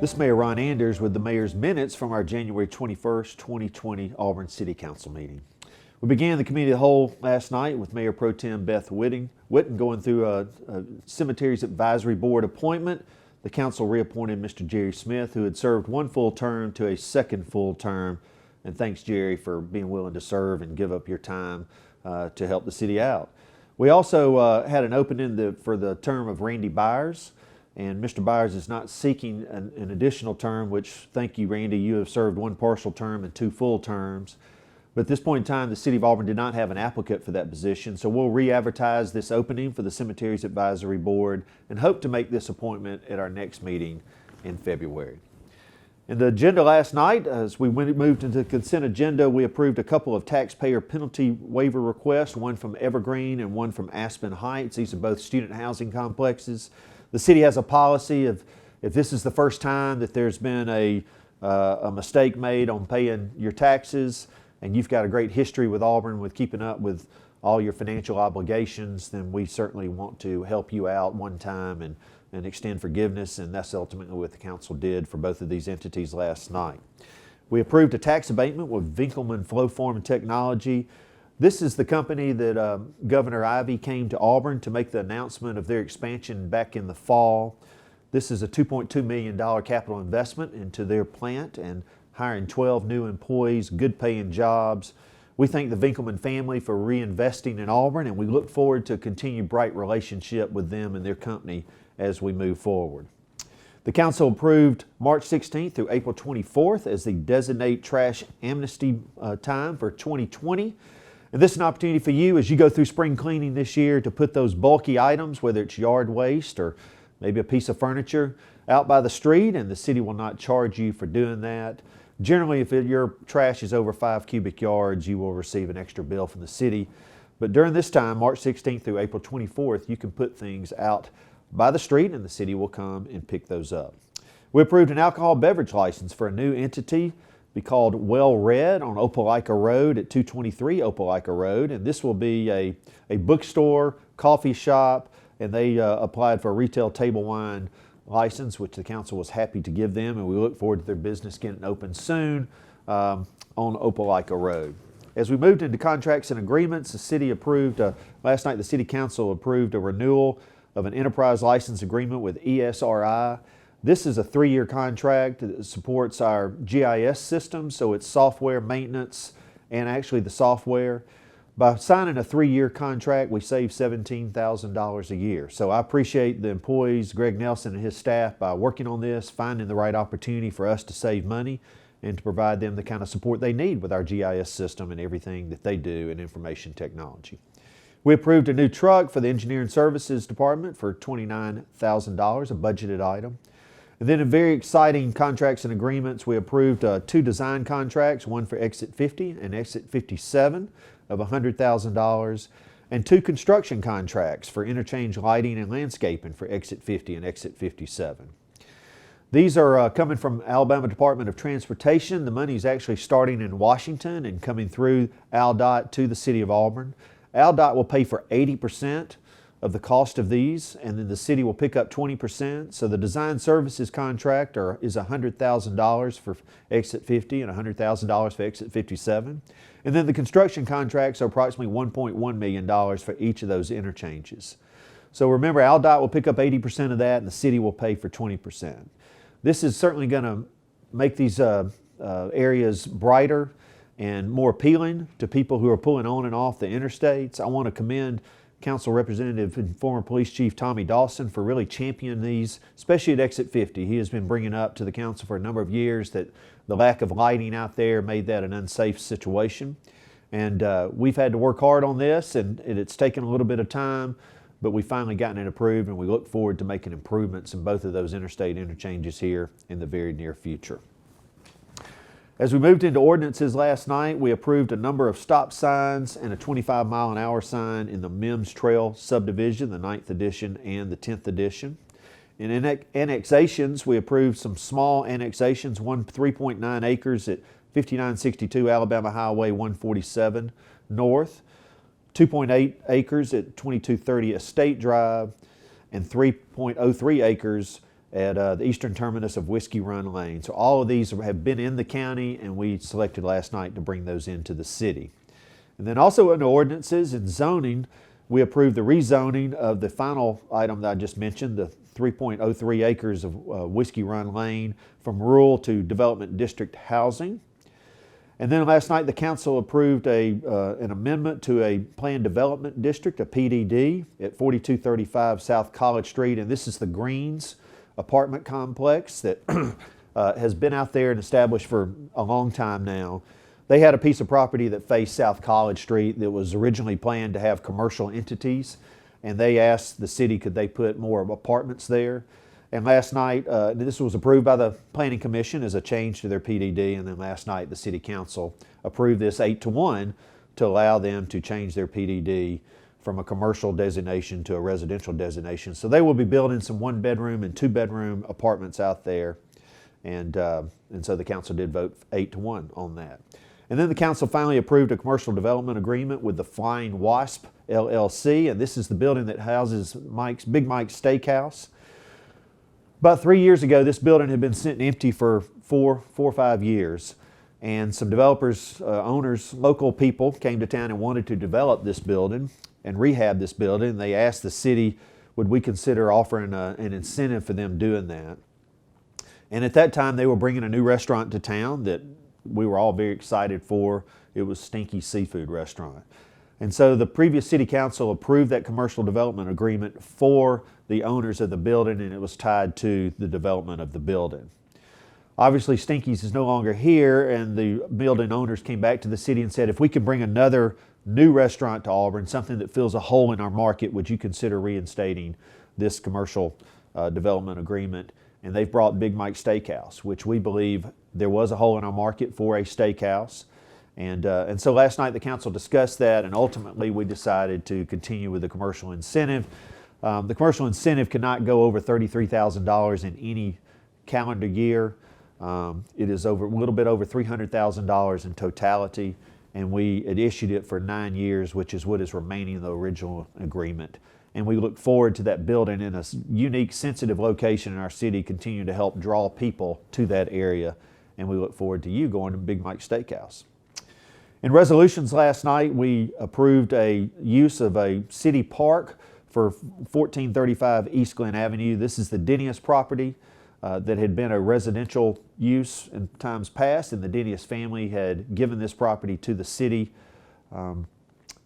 This is Mayor Ron Anders with the Mayor's minutes from our January 21st, 2020 Auburn City Council meeting. We began the committee of the whole last night with Mayor Pro Tem Beth Witten going through a Cemeteries Advisory Board appointment. The council reappointed Mr. Jerry Smith, who had served one full term, to a second full term. And thanks, Jerry, for being willing to serve and give up your time to help the city out. We also had an opening for the term of Randy Byers. And Mr. Byers is not seeking an additional term, which, thank you, Randy, you have served one partial term and two full terms. But at this point in time, the City of Auburn did not have an applicant for that position, so we'll re-advertise this opening for the Cemeteries Advisory Board and hope to make this appointment at our next meeting in February. In the agenda last night, as we moved into the consent agenda, we approved a couple of taxpayer penalty waiver requests, one from Evergreen and one from Aspen Heights. These are both student housing complexes. The city has a policy of, if this is the first time that there's been a mistake made on paying your taxes, and you've got a great history with Auburn with keeping up with all your financial obligations, then we certainly want to help you out one time and extend forgiveness, and that's ultimately what the council did for both of these entities last night. We approved a tax abatement with Winkleman Flowform Technology. This is the company that Governor Ivey came to Auburn to make the announcement of their expansion back in the fall. This is a $2.2 million capital investment into their plant and hiring 12 new employees, good paying jobs. We thank the Winkleman family for reinvesting in Auburn, and we look forward to a continued bright relationship with them and their company as we move forward. The council approved March 16th through April 24th as the designate trash amnesty time for 2020. And this is an opportunity for you as you go through spring cleaning this year to put those bulky items, whether it's yard waste or maybe a piece of furniture, out by the street, and the city will not charge you for doing that. Generally, if your trash is over 5 cubic yards, you will receive an extra bill from the city. But during this time, March 16th through April 24th, you can put things out by the street and the city will come and pick those up. We approved an alcohol beverage license for a new entity be called Well Read on Opelika Road at 223 Opelika Road, and this will be a bookstore, coffee shop, and they applied for a retail table wine license, which the council was happy to give them, and we look forward to their business getting open soon on Opelika Road. As we moved into contracts and agreements, the city approved, last night the City Council approved a renewal of an enterprise license agreement with ESRI. This is a 3-year contract that supports our GIS system, so it's software maintenance and actually the software. By signing a 3-year contract, we save $17,000 a year. So I appreciate the employees, Greg Nelson and his staff, by working on this, finding the right opportunity for us to save money and to provide them the kind of support they need with our GIS system and everything that they do in information technology. We approved a new truck for the Engineering Services Department for $29,000, a budgeted item. And then in very exciting contracts and agreements, we approved 2 design contracts, one for Exit 50 and Exit 57 of $100,000, and 2 construction contracts for interchange lighting and landscaping for Exit 50 and Exit 57. These are coming from Alabama Department of Transportation. The money is actually starting in Washington and coming through ALDOT to the City of Auburn. ALDOT will pay for 80% of the cost of these, and then the city will pick up 20%. So the design services contract is $100,000 for Exit 50 and $100,000 for Exit 57. And then the construction contracts are approximately $1.1 million for each of those interchanges. So remember, ALDOT will pick up 80% of that and the city will pay for 20%. This is certainly going to make these areas brighter and more appealing to people who are pulling on and off the interstates. I want to commend Council Representative and former Police Chief Tommy Dawson for really championing these, especially at Exit 50. He has been bringing up to the council for a number of years that the lack of lighting out there made that an unsafe situation. And we've had to work hard on this, and it's taken a little bit of time, but we've finally gotten it approved, and we look forward to making improvements in both of those interstate interchanges here in the very near future. As we moved into ordinances last night, we approved a number of stop signs and a 25-mile-an-hour sign in the Mims Trail subdivision, the 9th edition and the 10th edition. In annexations, we approved some small annexations, one 3.9 acres at 5962 Alabama Highway 147 North, 2.8 acres at 2230 Estate Drive, and 3.03 acres at the eastern terminus of Whiskey Run Lane. So all of these have been in the county, and we selected last night to bring those into the city. And then also in ordinances and zoning, we approved the rezoning of the final item that I just mentioned, the 3.03 acres of Whiskey Run Lane from rural to development district housing. And then last night the council approved an amendment to a planned development district, a PDD, at 4235 South College Street. And this is the Greens apartment complex that has been out there and established for a long time now. They had a piece of property that faced South College Street that was originally planned to have commercial entities, and they asked the city could they put more apartments there. And last night, this was approved by the Planning Commission as a change to their PDD, and then last night the City Council approved this 8-1 to allow them to change their PDD from a commercial designation to a residential designation. So they will be building some 1-bedroom and 2-bedroom apartments out there, and so the council did vote 8-1 on that. And then the council finally approved a commercial development agreement with the Flying Wasp LLC, and this is the building that houses Big Mike's Steakhouse. About 3 years ago, this building had been sitting empty for four or 5 years, and some developers, owners, local people came to town and wanted to develop this building and rehab this building. They asked the city, would we consider offering an incentive for them doing that? And at that time, they were bringing a new restaurant to town that we were all very excited for. It was Stinky Seafood Restaurant. And so the previous city council approved that commercial development agreement for the owners of the building, and it was tied to the development of the building. Obviously, Stinky's is no longer here, and the building owners came back to the city and said, if we could bring another new restaurant to Auburn, something that fills a hole in our market, would you consider reinstating this commercial development agreement? And they've brought Big Mike's Steakhouse, which we believe there was a hole in our market for a steakhouse. And so last night the council discussed that, and ultimately we decided to continue with the commercial incentive. The commercial incentive cannot go over $33,000 in any calendar year. It is a little bit over $300,000 in totality, and we had issued it for 9 years, which is what is remaining in the original agreement. And we look forward to that building in a unique, sensitive location in our city, continue to help draw people to that area. And we look forward to you going to Big Mike's Steakhouse. In resolutions last night, we approved a use of a city park for 1435 East Glen Avenue. This is the Dinius property that had been a residential use in times past, and the Dinius family had given this property to the city.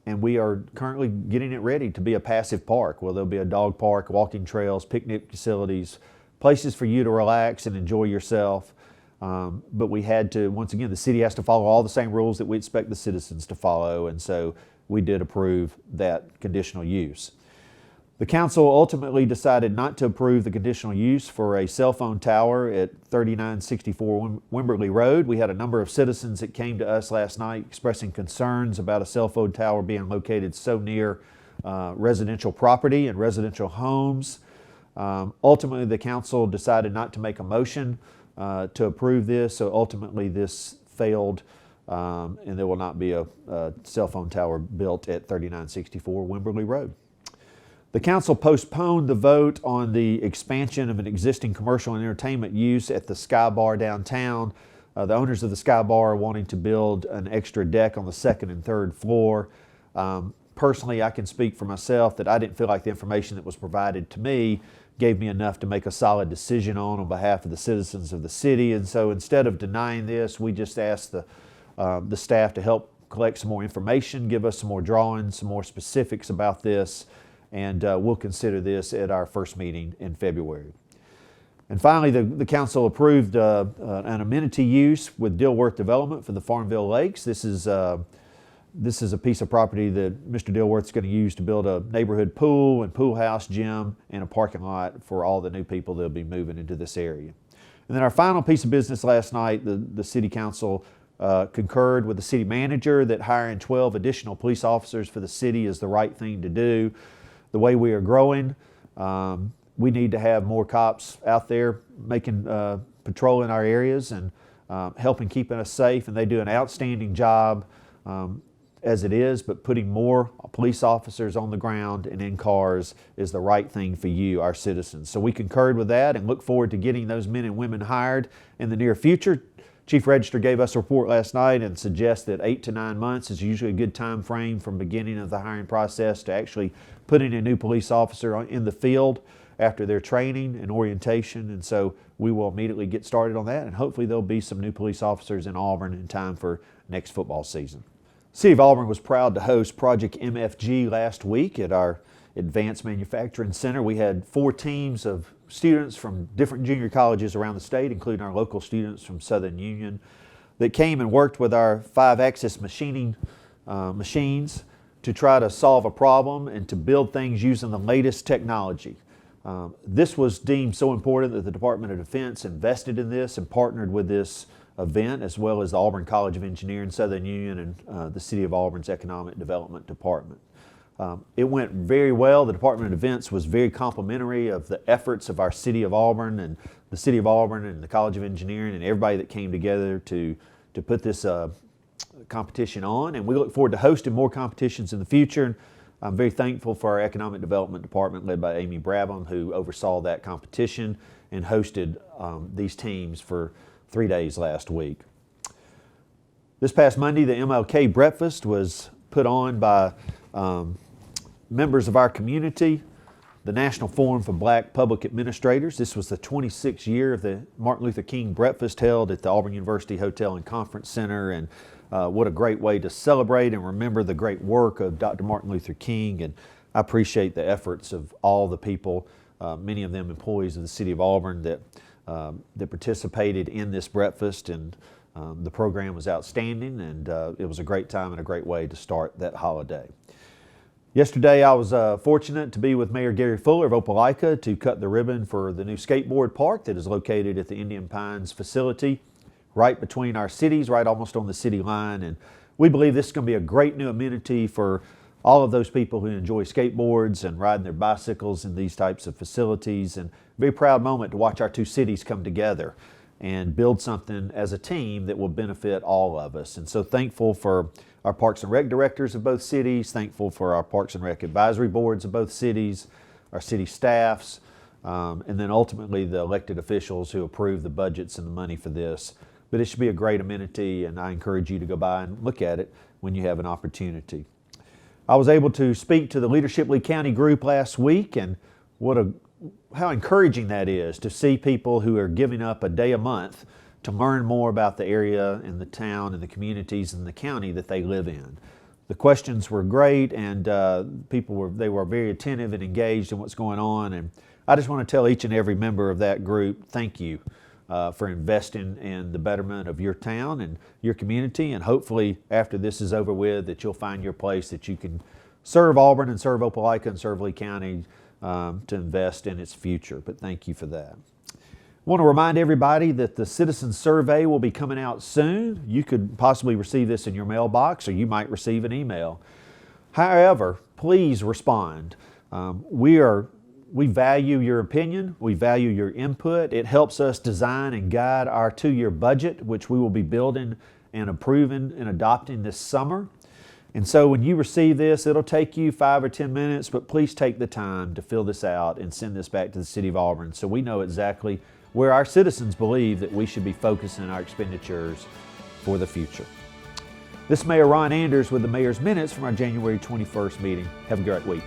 And we are currently getting it ready to be a passive park. Well, there'll be a dog park, walking trails, picnic facilities, places for you to relax and enjoy yourself. But we had to, once again, the city has to follow all the same rules that we expect the citizens to follow, and so we did approve that conditional use. The council ultimately decided not to approve the conditional use for a cell phone tower at 3964 Wimberley Road. We had a number of citizens that came to us last night expressing concerns about a cell phone tower being located so near residential property and residential homes. Ultimately, the council decided not to make a motion to approve this, so ultimately this failed, and there will not be a cell phone tower built at 3964 Wimberley Road. The council postponed the vote on the expansion of an existing commercial and entertainment use at the Skybar downtown. The owners of the Skybar are wanting to build an extra deck on the second and third floor. Personally, I can speak for myself that I didn't feel like the information that was provided to me gave me enough to make a solid decision on behalf of the citizens of the city. And so instead of denying this, we just asked the staff to help collect some more information, give us some more drawings, some more specifics about this, and we'll consider this at our first meeting in February. And finally, the council approved an amenity use with Dilworth Development for the Farmville Lakes. This is a piece of property that Mr. Dilworth's going to use to build a neighborhood pool and pool house, gym, and a parking lot for all the new people that'll be moving into this area. And then our final piece of business last night, the City Council concurred with the city manager that hiring 12 additional police officers for the city is the right thing to do. The way we are growing, we need to have more cops out there making patrol in our areas and helping keeping us safe, and they do an outstanding job. as it is, but putting more police officers on the ground and in cars is the right thing for you, our citizens. So we concurred with that and look forward to getting those men and women hired in the near future. Chief Register gave us a report last night and suggests that 8 to 9 months is usually a good time frame from beginning of the hiring process to actually putting a new police officer in the field after their training and orientation. And so we will immediately get started on that, and hopefully there'll be some new police officers in Auburn in time for next football season. City of Auburn was proud to host Project MFG last week at our Advanced Manufacturing Center. We had 4 teams of students from different junior colleges around the state, including our local students from Southern Union, that came and worked with our 5-axis machining machines to try to solve a problem and to build things using the latest technology. This was deemed so important that the Department of Defense invested in this and partnered with this event, as well as the Auburn College of Engineering, Southern Union, and the City of Auburn's Economic Development Department. It went very well. The Department of Defense was very complimentary of the efforts of our City of Auburn and the City of Auburn and the College of Engineering and everybody that came together to put this competition on. And we look forward to hosting more competitions in the future. And I'm very thankful for our Economic Development Department led by Amy Brabham, who oversaw that competition and hosted these teams for 3 days last week. This past Monday, the MLK Breakfast was put on by members of our community, the National Forum for Black Public Administrators. This was the 26th year of the Martin Luther King Breakfast held at the Auburn University Hotel and Conference Center, and what a great way to celebrate and remember the great work of Dr. Martin Luther King. And I appreciate the efforts of all the people, many of them employees of the City of Auburn, that participated in this breakfast, and the program was outstanding, and it was a great time and a great way to start that holiday. Yesterday I was fortunate to be with Mayor Gary Fuller of Opelika to cut the ribbon for the new skateboard park that is located at the Indian Pines facility right between our cities, right almost on the city line. And we believe this is going to be a great new amenity for all of those people who enjoy skateboards and riding their bicycles in these types of facilities. And a very proud moment to watch our 2 cities come together and build something as a team that will benefit all of us. And so thankful for our Parks and Rec directors of both cities, thankful for our Parks and Rec advisory boards of both cities, our city staffs, and then ultimately the elected officials who approve the budgets and the money for this. But it should be a great amenity, and I encourage you to go by and look at it when you have an opportunity. I was able to speak to the Leadership Lee County group last week, and how encouraging that is to see people who are giving up a day a month to learn more about the area and the town and the communities and the county that they live in. The questions were great, and they were very attentive and engaged in what's going on. And I just want to tell each and every member of that group, thank you for investing in the betterment of your town and your community. And hopefully after this is over with, that you'll find your place, that you can serve Auburn and serve Opelika and serve Lee County to invest in its future. But thank you for that. I want to remind everybody that the Citizen Survey will be coming out soon. You could possibly receive this in your mailbox, or you might receive an email. However, please respond. We value your opinion. We value your input. It helps us design and guide our 2-year budget, which we will be building and approving and adopting this summer. And so when you receive this, it'll take you 5 or 10 minutes, but please take the time to fill this out and send this back to the City of Auburn so we know exactly where our citizens believe that we should be focusing our expenditures for the future. This is Mayor Ron Anders with the Mayor's Minutes from our January 21st meeting. Have a great week.